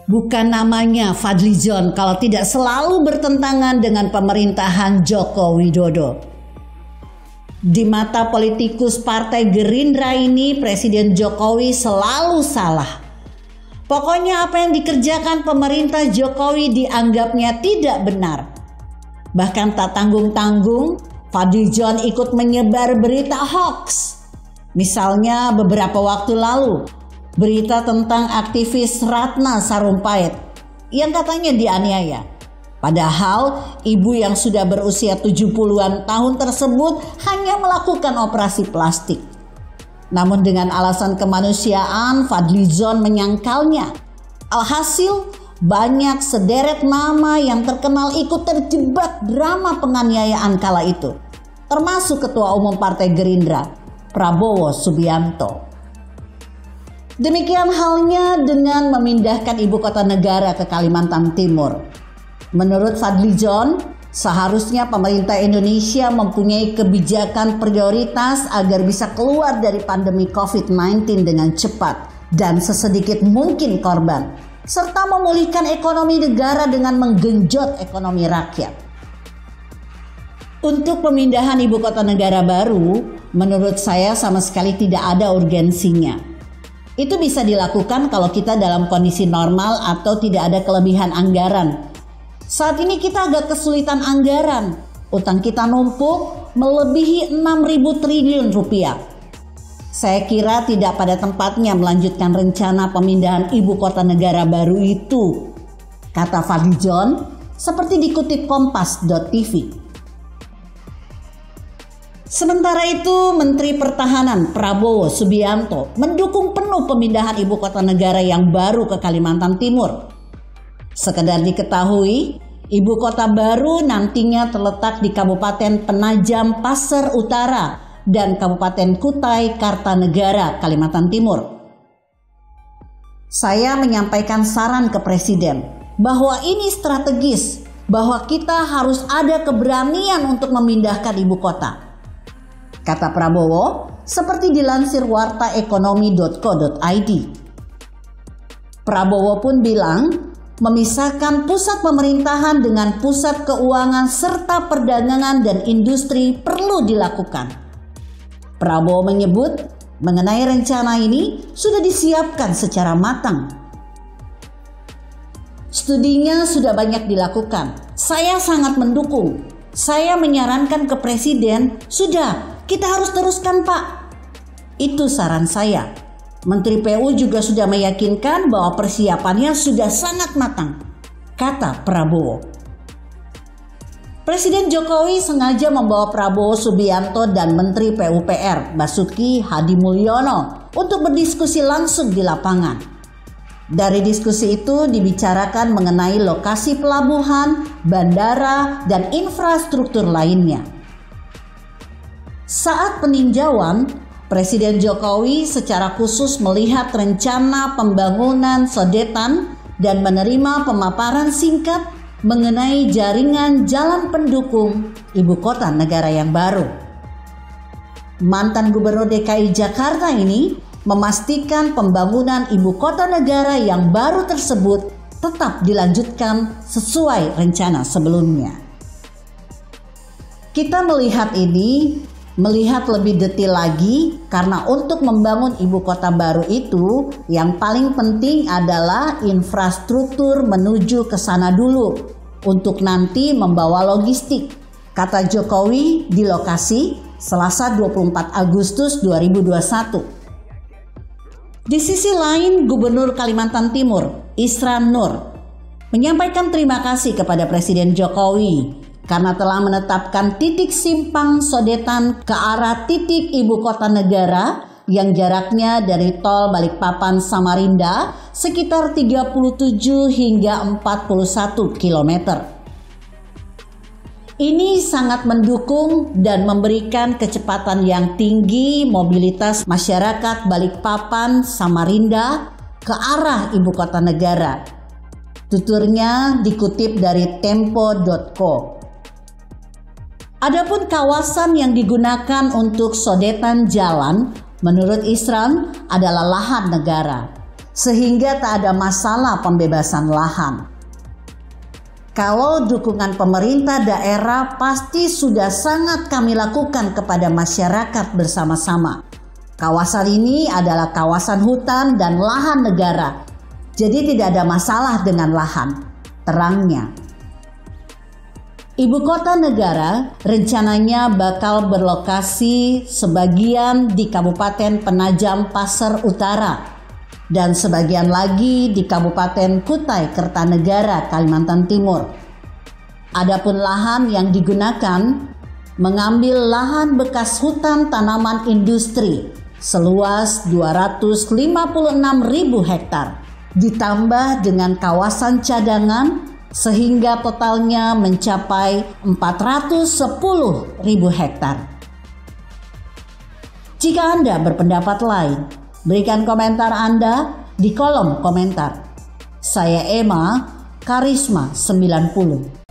Bukan namanya Fadlizon kalau tidak selalu bertentangan dengan pemerintahan Joko Widodo. Di mata politikus Partai Gerindra ini, Presiden Jokowi selalu salah. Pokoknya apa yang dikerjakan pemerintah Jokowi dianggapnya tidak benar. Bahkan tak tanggung-tanggung, Fadlizon ikut menyebar berita hoax. Misalnya beberapa waktu lalu, berita tentang aktivis Ratna Sarumpait yang katanya dianiaya. Padahal ibu yang sudah berusia 70-an tahun tersebut hanya melakukan operasi plastik. Namun dengan alasan kemanusiaan, Fadlizon menyangkalnya. Alhasil banyak sederet nama yang terkenal ikut terjebak drama penganiayaan kala itu, termasuk Ketua Umum Partai Gerindra, Prabowo Subianto. Demikian halnya dengan memindahkan ibu kota negara ke Kalimantan Timur. Menurut Fadlizon, seharusnya pemerintah Indonesia mempunyai kebijakan prioritas agar bisa keluar dari pandemi COVID-19 dengan cepat dan sesedikit mungkin korban, serta memulihkan ekonomi negara dengan menggenjot ekonomi rakyat. Untuk pemindahan ibu kota negara baru, menurut saya sama sekali tidak ada urgensinya. Itu bisa dilakukan kalau kita dalam kondisi normal atau tidak ada kelebihan anggaran. Saat ini kita agak kesulitan anggaran. Utang kita numpuk melebihi 6.000 triliun rupiah. Saya kira tidak pada tempatnya melanjutkan rencana pemindahan ibu kota negara baru itu, kata Fadlizon seperti dikutip Kompas.tv. Sementara itu, Menteri Pertahanan Prabowo Subianto mendukung penuh pemindahan ibu kota negara yang baru ke Kalimantan Timur. Sekedar diketahui, ibu kota baru nantinya terletak di Kabupaten Penajam Pasir Utara dan Kabupaten Kutai Kartanegara, Kalimantan Timur. Saya menyampaikan saran ke Presiden bahwa ini strategis, bahwa kita harus ada keberanian untuk memindahkan ibu kota. Kata Prabowo, seperti dilansir wartaekonomi.co.id. Prabowo pun bilang, memisahkan pusat pemerintahan dengan pusat keuangan serta perdagangan dan industri perlu dilakukan. Prabowo menyebut, mengenai rencana ini sudah disiapkan secara matang. Studinya sudah banyak dilakukan. Saya sangat mendukung. Saya menyarankan ke Presiden, sudah, kita harus teruskan Pak. Itu saran saya. Menteri PU juga sudah meyakinkan bahwa persiapannya sudah sangat matang, kata Prabowo. Presiden Jokowi sengaja membawa Prabowo Subianto dan Menteri PUPR Basuki Hadimulyono untuk berdiskusi langsung di lapangan. Dari diskusi itu dibicarakan mengenai lokasi pelabuhan, bandara, dan infrastruktur lainnya. Saat peninjauan, Presiden Jokowi secara khusus melihat rencana pembangunan sodetan dan menerima pemaparan singkat mengenai jaringan jalan pendukung ibu kota negara yang baru. Mantan Gubernur DKI Jakarta ini memastikan pembangunan ibu kota negara yang baru tersebut tetap dilanjutkan sesuai rencana sebelumnya. Kita melihat lebih detail lagi karena untuk membangun ibu kota baru itu yang paling penting adalah infrastruktur menuju ke sana dulu untuk nanti membawa logistik, kata Jokowi di lokasi Selasa 24 Agustus 2021. Di sisi lain, Gubernur Kalimantan Timur Isran Nur menyampaikan terima kasih kepada Presiden Jokowi karena telah menetapkan titik simpang sodetan ke arah titik ibu kota negara yang jaraknya dari tol Balikpapan Samarinda sekitar 37 hingga 41 km. Ini sangat mendukung dan memberikan kecepatan yang tinggi mobilitas masyarakat Balikpapan Samarinda ke arah ibu kota negara. Tuturnya dikutip dari tempo.co. Adapun kawasan yang digunakan untuk sodetan jalan, menurut Isran adalah lahan negara. sehingga tak ada masalah pembebasan lahan. Kalau dukungan pemerintah daerah pasti sudah sangat kami lakukan kepada masyarakat bersama-sama. Kawasan ini adalah kawasan hutan dan lahan negara, jadi tidak ada masalah dengan lahan, terangnya. Ibu kota negara rencananya bakal berlokasi sebagian di Kabupaten Penajam Pasir Utara dan sebagian lagi di Kabupaten Kutai Kertanegara, Kalimantan Timur. Adapun lahan yang digunakan mengambil lahan bekas hutan tanaman industri seluas 256.000 hektar ditambah dengan kawasan cadangan sehingga totalnya mencapai 410.000 hektar. Jika Anda berpendapat lain, berikan komentar Anda di kolom komentar. Saya Emma, Karisma 90.